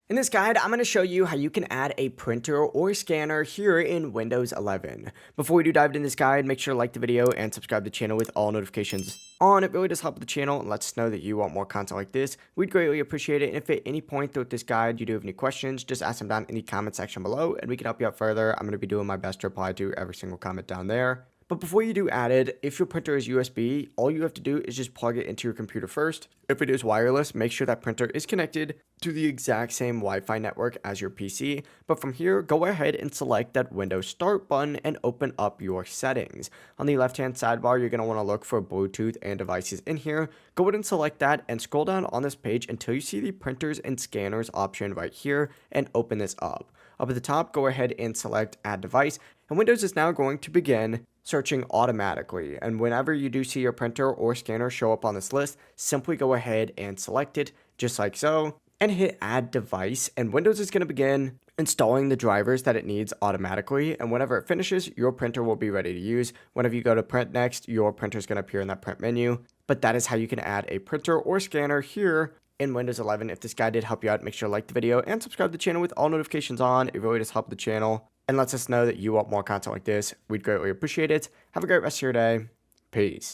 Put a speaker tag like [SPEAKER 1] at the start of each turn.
[SPEAKER 1] In this guide, I'm going to show you how you can add a printer or scanner here in Windows 11. Before we do dive into this guide, make sure to like the video and subscribe to the channel with all notifications on. It really does help the channel and lets us know that you want more content like this. We'd greatly appreciate it. And if at any point throughout this guide you do have any questions, just ask them down in the comment section below and we can help you out further. I'm going to be doing my best to reply to every single comment down there. But before you do add it, if your printer is USB, all you have to do is just plug it into your computer first. If it is wireless, make sure that printer is connected to the exact same Wi-Fi network as your PC. But from here, go ahead and select that Windows Start button and open up your settings. On the left-hand sidebar, you're going to want to look for Bluetooth and devices in here. Go ahead and select that and scroll down on this page until you see the printers and scanners option right here and open this up. Up at the top, go ahead and select Add Device, and Windows is now going to begin searching automatically. And whenever you do see your printer or scanner show up on this list, simply go ahead and select it just like so and hit Add Device, and Windows is going to begin installing the drivers that it needs automatically. And whenever it finishes, your printer will be ready to use. Whenever you go to print next, your printer is going to appear in that print menu. But that is how you can add a printer or scanner here in Windows 11. If this guide did help you out, make sure to like the video and subscribe to the channel with all notifications on. It really does help the channel and lets us know that you want more content like this. We'd greatly appreciate it. Have a great rest of your day. Peace.